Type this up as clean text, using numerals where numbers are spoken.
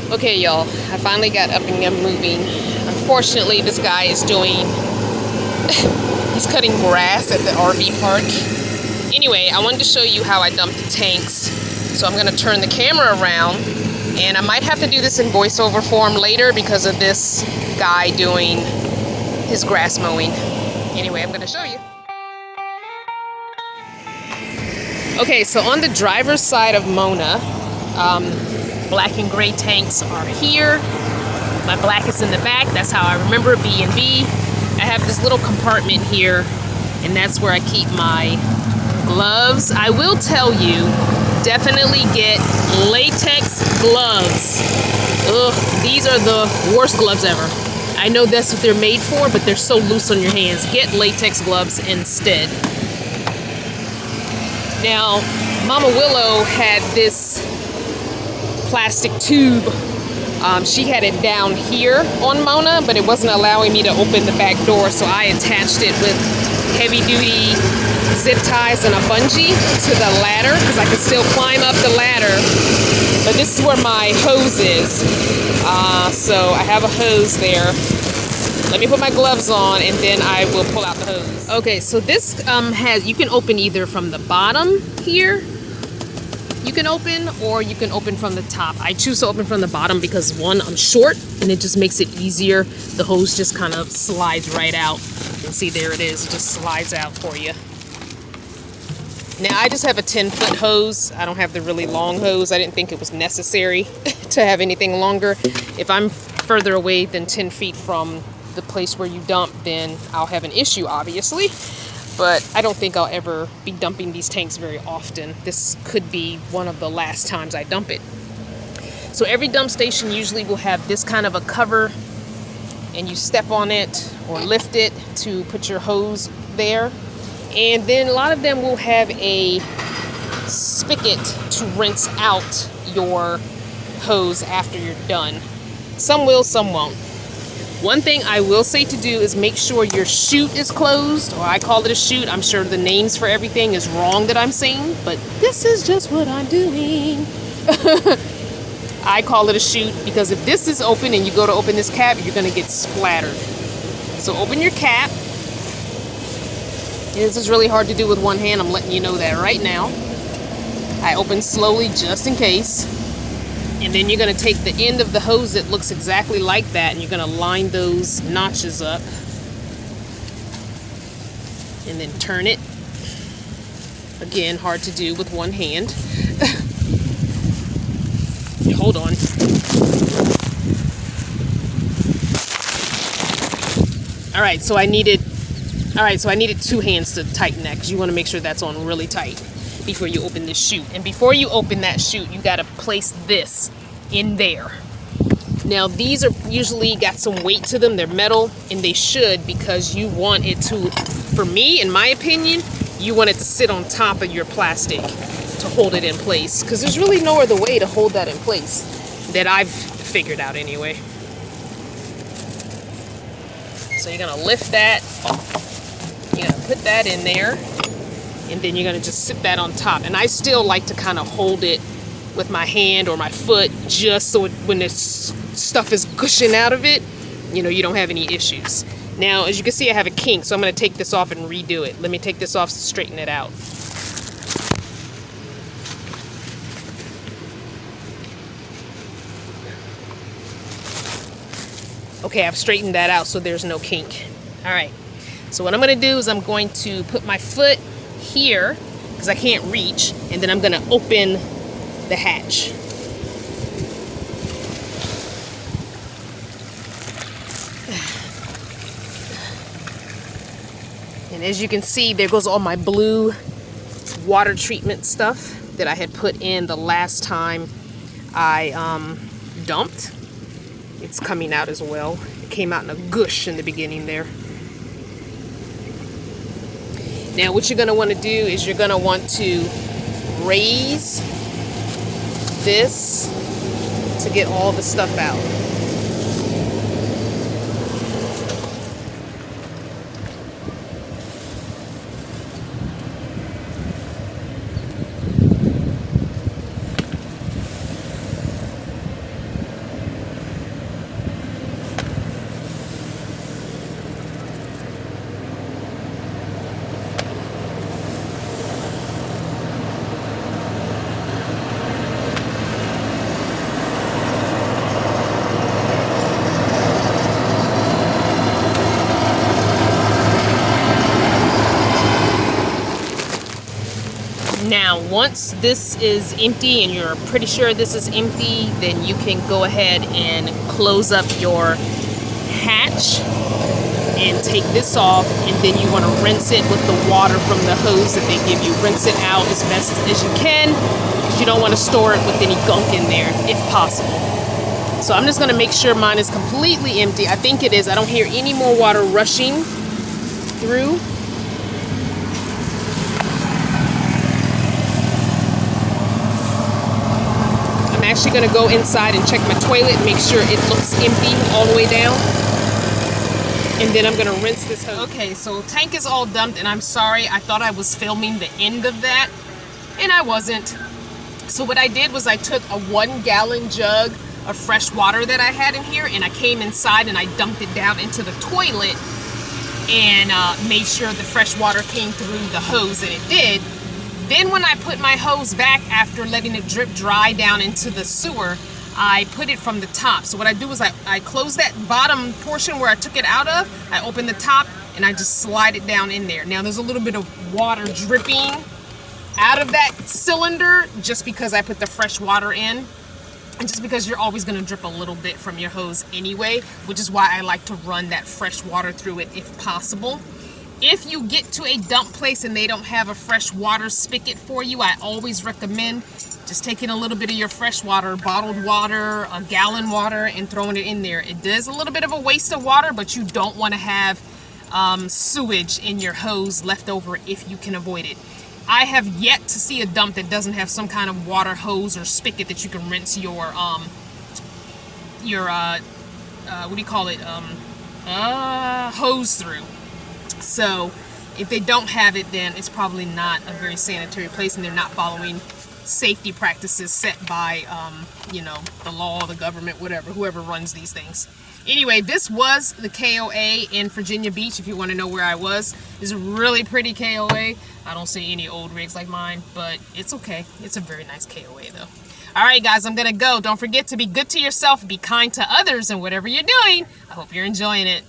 Okay, y'all, I finally got up and I'm moving. Unfortunately, this guy is he's cutting grass at the RV park. Anyway, I wanted to show you how I dump the tanks. So I'm going to turn the camera around, and I might have to do this in voiceover form later because of this guy doing his grass mowing. Anyway, I'm going to show you. Okay, so on the driver's side of Mona, black and gray tanks are here. My black is in the back. That's how I remember B&B. I have this little compartment here, and that's where I keep my gloves. I will tell you, definitely get latex gloves. Ugh, these are the worst gloves ever. I know that's what they're made for, but they're so loose on your hands. Get latex gloves instead. Now, Mama Willow had this plastic tube. She had it down here on Mona, but it wasn't allowing me to open the back door, so I attached it with heavy-duty zip ties and a bungee to the ladder because I could still climb up the ladder. But this is where my hose is. So I have a hose there. Let me put my gloves on, and then I will pull out the hose. Okay, so this you can open either from the bottom here. You can open, or you can open from the top. I choose to open from the bottom because, one, I'm short, and it just makes it easier. The hose just kind of slides right out. You can see there it is. It just slides out for you. Now, I just have a 10-foot hose. I don't have the really long hose. I didn't think it was necessary to have anything longer. If I'm further away than 10 feet from the place where you dump, then I'll have an issue, obviously. But I don't think I'll ever be dumping these tanks very often. This could be one of the last times I dump it. So every dump station usually will have this kind of a cover, and you step on it or lift it to put your hose there. And then a lot of them will have a spigot to rinse out your hose after you're done. Some will, some won't. One thing I will say to do is make sure your chute is closed, or I call it a chute. I'm sure the names for everything is wrong that I'm saying, but this is just what I'm doing. I call it a chute because if this is open and you go to open this cap, you're going to get splattered. So open your cap. This is really hard to do with one hand. I'm letting you know that right now. I open slowly just in case. And then you're going to take the end of the hose that looks exactly like that, and you're going to line those notches up. And then turn it. Again, hard to do with one hand. Hold on. Alright, so I needed two hands to tighten that, because you want to make sure that's on really tight before you open this chute. And before you open that chute, you got to place this in there. Now, these are usually got some weight to them. They're metal, and they should, because you want it to, for me, in my opinion, you want it to sit on top of your plastic to hold it in place, because there's really no other way to hold that in place that I've figured out anyway. So you're going to lift that. You're going to put that in there. And then you're going to just sit that on top. And I still like to kind of hold it with my hand or my foot, just so when this stuff is gushing out of it, you don't have any issues. Now, as you can see, I have a kink, so I'm going to take this off and redo it. Let me take this off to straighten it out. Okay, I've straightened that out so there's no kink. All right. So what I'm going to do is I'm going to put my foot here because I can't reach, and then I'm going to open the hatch. And as you can see, there goes all my blue water treatment stuff that I had put in the last time I dumped. It's coming out as well. It came out in a gush in the beginning there. Now what you're going to want to do is you're going to want to raise this to get all the stuff out. Now, once this is empty and you're pretty sure this is empty, then you can go ahead and close up your hatch and take this off, and then you want to rinse it with the water from the hose that they give you. Rinse it out as best as you can, because you don't want to store it with any gunk in there if possible. So I'm just going to make sure mine is completely empty. I think it is. I don't hear any more water rushing through. I'm actually going to go inside and check my toilet, make sure it looks empty all the way down. And then I'm going to rinse this hose. Okay, so tank is all dumped, and I'm sorry. I thought I was filming the end of that, and I wasn't. So what I did was I took a 1-gallon jug of fresh water that I had in here, and I came inside and I dumped it down into the toilet and made sure the fresh water came through the hose, and it did. Then when I put my hose back after letting it drip dry down into the sewer, I put it from the top. So what I do is I close that bottom portion where I took it out of, I open the top, and I just slide it down in there. Now there's a little bit of water dripping out of that cylinder just because I put the fresh water in. And just because you're always going to drip a little bit from your hose anyway, which is why I like to run that fresh water through it if possible. If you get to a dump place and they don't have a fresh water spigot for you, I always recommend just taking a little bit of your fresh water, bottled water, a gallon water, and throwing it in there. It does a little bit of a waste of water, but you don't want to have sewage in your hose left over if you can avoid it. I have yet to see a dump that doesn't have some kind of water hose or spigot that you can rinse your what do you call it, hose through. So if they don't have it, then it's probably not a very sanitary place, and they're not following safety practices set by you know, the law, the government, whatever, whoever runs these things. Anyway, this was the KOA in Virginia Beach. If you want to know where I was, it's a really pretty KOA. I don't see any old rigs like mine, but it's okay. It's a very nice KOA though. All right, guys, I'm gonna go. Don't forget to be good to yourself, be kind to others, and whatever you're doing, I hope you're enjoying it.